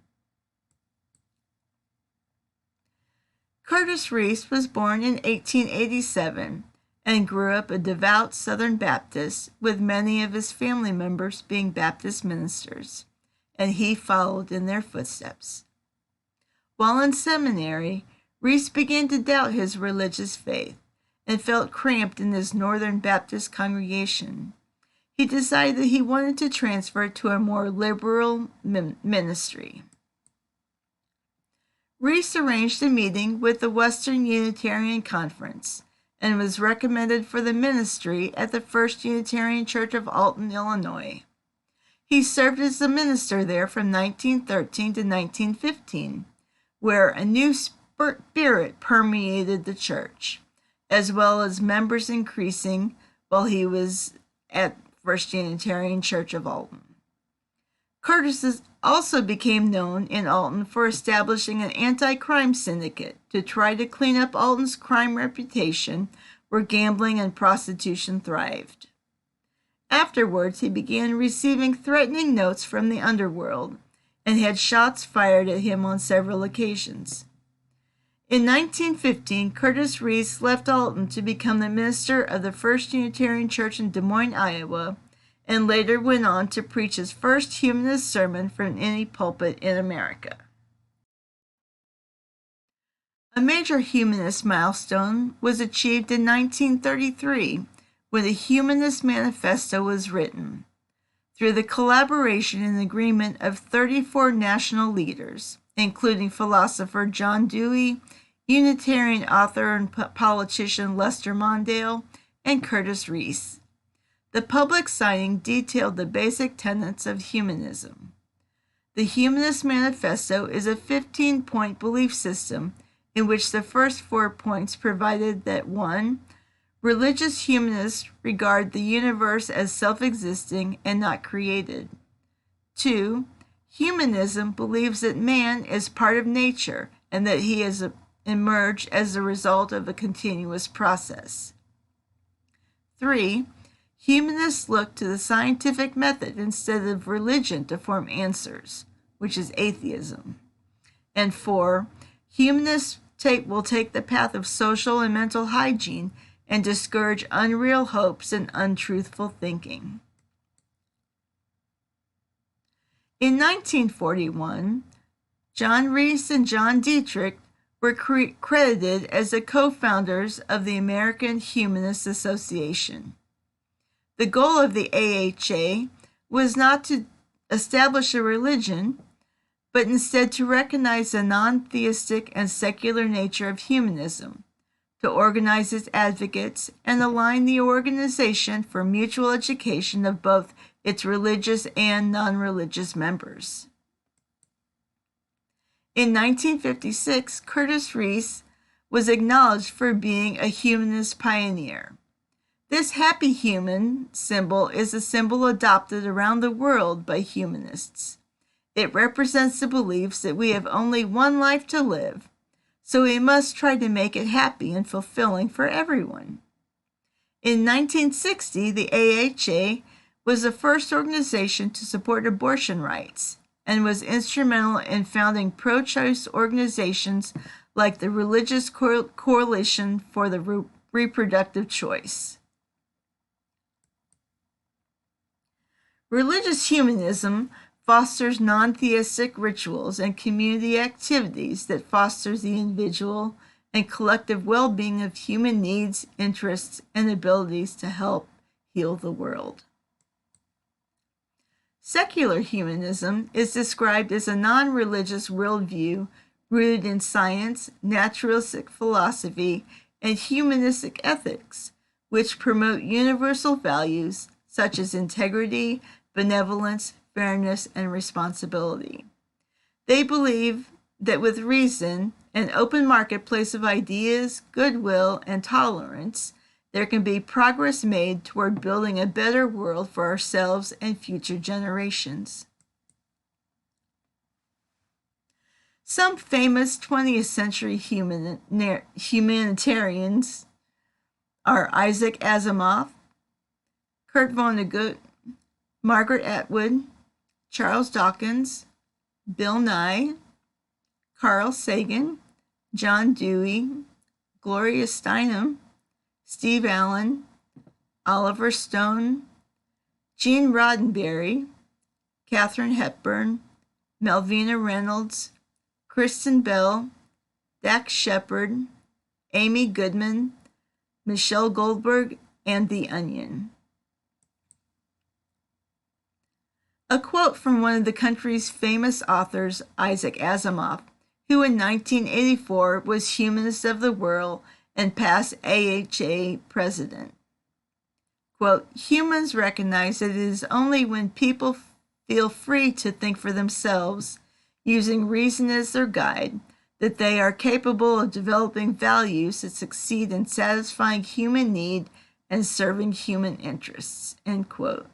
Curtis Reese was born in 1887 and grew up a devout Southern Baptist, with many of his family members being Baptist ministers, and he followed in their footsteps. While in seminary, Reese began to doubt his religious faith and felt cramped in his Northern Baptist congregation. He decided that he wanted to transfer to a more liberal ministry. Reese arranged a meeting with the Western Unitarian Conference and was recommended for the ministry at the First Unitarian Church of Alton, Illinois. He served as a minister there from 1913 to 1915, where a new spirit permeated the church, as well as members increasing while he was at First Unitarian Church of Alton. Curtis also became known in Alton for establishing an anti-crime syndicate to try to clean up Alton's crime reputation, where gambling and prostitution thrived. Afterwards, he began receiving threatening notes from the underworld and had shots fired at him on several occasions. In 1915, Curtis Reese left Alton to become the minister of the First Unitarian Church in Des Moines, Iowa, and later went on to preach his first humanist sermon from any pulpit in America. A major humanist milestone was achieved in 1933 when the Humanist Manifesto was written. Through the collaboration and agreement of 34 national leaders, including philosopher John Dewey, Unitarian author and politician Lester Mondale, and Curtis Reese. The public signing detailed the basic tenets of humanism. The Humanist Manifesto is a 15-point belief system in which the first 4 points provided that 1. Religious humanists regard the universe as self-existing and not created. 2. Humanism believes that man is part of nature and that he has emerged as a result of a continuous process. 3. Humanists look to the scientific method instead of religion to form answers, which is atheism. And 4. Humanists will take the path of social and mental hygiene and discourage unreal hopes and untruthful thinking. In 1941, John Reese and John Dietrich were credited as the co-founders of the American Humanist Association. The goal of the AHA was not to establish a religion, but instead to recognize the non-theistic and secular nature of humanism, to organize its advocates, and align the organization for mutual education of both its religious and non-religious members. In 1956, Curtis Reese was acknowledged for being a humanist pioneer. This happy human symbol is a symbol adopted around the world by humanists. It represents the beliefs that we have only one life to live, so we must try to make it happy and fulfilling for everyone. In 1960, the AHA was the first organization to support abortion rights and was instrumental in founding pro-choice organizations like the Religious Coalition for the Reproductive Choice. Religious humanism fosters non-theistic rituals and community activities that fosters the individual and collective well-being of human needs, interests, and abilities to help heal the world. Secular humanism is described as a non-religious worldview rooted in science, naturalistic philosophy, and humanistic ethics, which promote universal values such as integrity, benevolence, fairness, and responsibility. They believe that with reason, an open marketplace of ideas, goodwill, and tolerance, there can be progress made toward building a better world for ourselves and future generations. Some famous 20th century humanitarians are Isaac Asimov, Kurt Vonnegut, Margaret Atwood, Charles Dawkins, Bill Nye, Carl Sagan, John Dewey, Gloria Steinem, Steve Allen, Oliver Stone, Gene Roddenberry, Katharine Hepburn, Malvina Reynolds, Kristen Bell, Dax Shepard, Amy Goodman, Michelle Goldberg, and The Onion. A quote from one of the country's famous authors, Isaac Asimov, who in 1984 was Humanist of the World and past AHA president. Quote, "Humans recognize that it is only when people feel free to think for themselves, using reason as their guide, that they are capable of developing values that succeed in satisfying human need and serving human interests." End quote.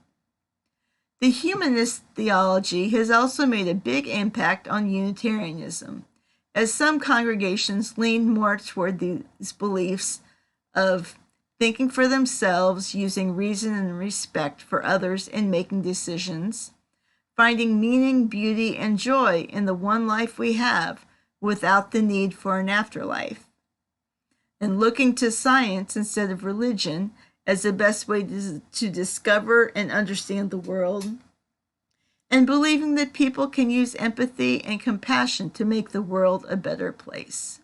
The humanist theology has also made a big impact on Unitarianism, as some congregations lean more toward these beliefs of thinking for themselves, using reason and respect for others in making decisions, finding meaning, beauty, and joy in the one life we have without the need for an afterlife, and looking to science instead of religion as the best way to discover and understand the world, and believing that people can use empathy and compassion to make the world a better place.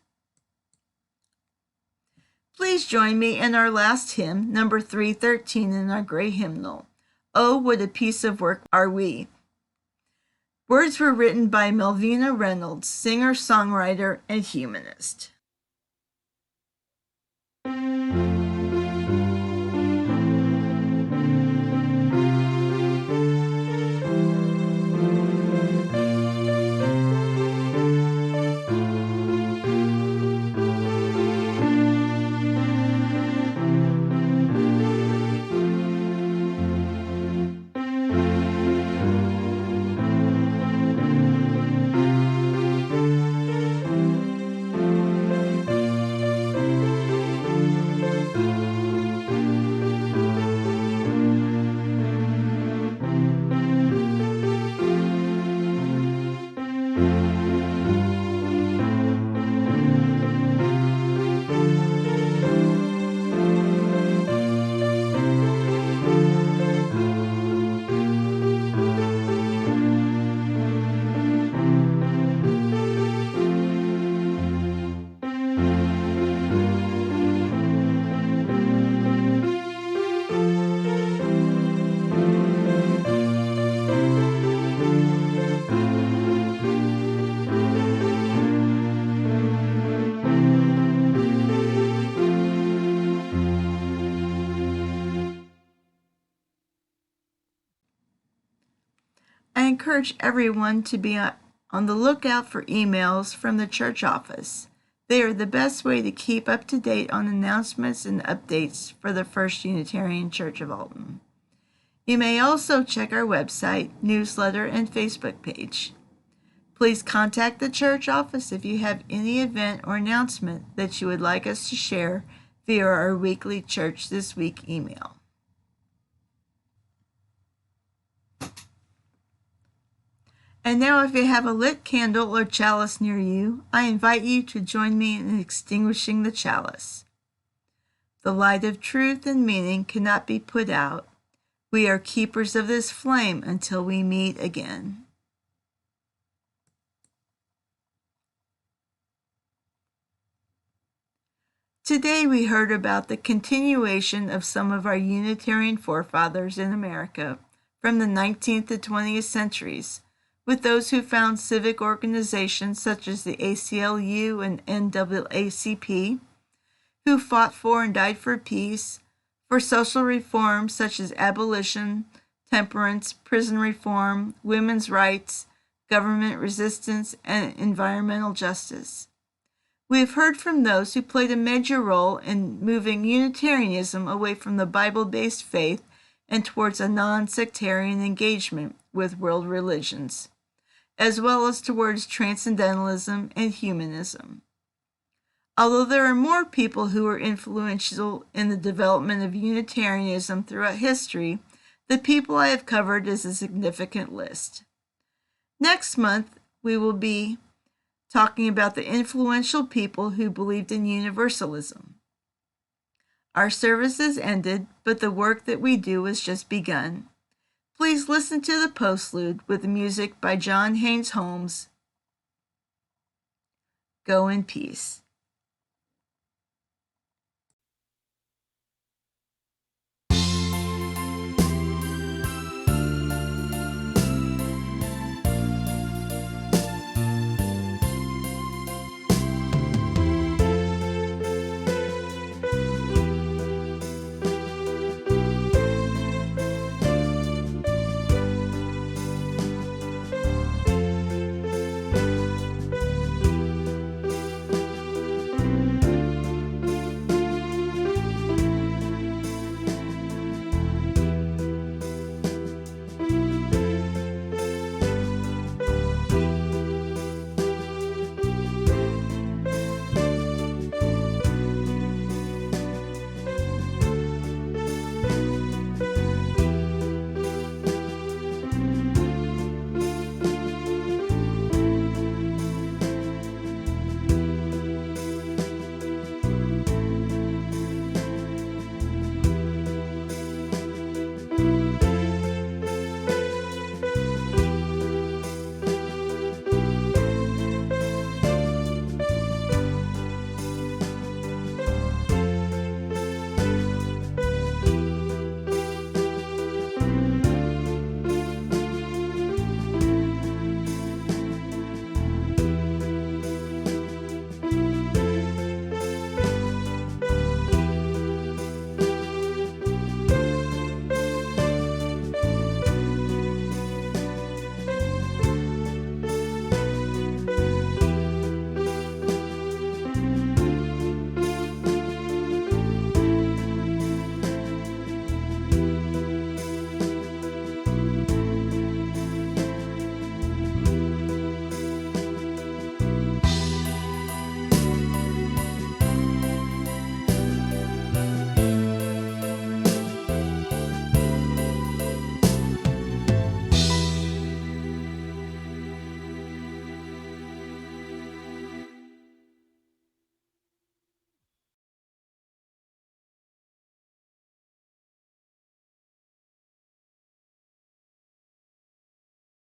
Please join me in our last hymn, number 313 in our gray hymnal, "Oh, what a piece of work are we." Words were written by Malvina Reynolds, singer, songwriter, and humanist. I encourage everyone to be on the lookout for emails from the church office. They are the best way to keep up to date on announcements and updates for the First Unitarian Church of Alton. You may also check our website, newsletter, and Facebook page. Please contact the church office if you have any event or announcement that you would like us to share via our weekly Church This Week email. And now if you have a lit candle or chalice near you, I invite you to join me in extinguishing the chalice. The light of truth and meaning cannot be put out. We are keepers of this flame until we meet again. Today we heard about the continuation of some of our Unitarian forefathers in America from the 19th to 20th centuries, with those who found civic organizations such as the ACLU and NAACP, who fought for and died for peace, for social reforms such as abolition, temperance, prison reform, women's rights, government resistance, and environmental justice. We have heard from those who played a major role in moving Unitarianism away from the Bible-based faith and towards a non-sectarian engagement with world religions, as well as towards Transcendentalism and Humanism. Although there are more people who were influential in the development of Unitarianism throughout history, the people I have covered is a significant list. Next month, we will be talking about the influential people who believed in Universalism. Our service ended, but the work that we do has just begun. Please listen to the postlude with music by John Haynes Holmes. Go in peace.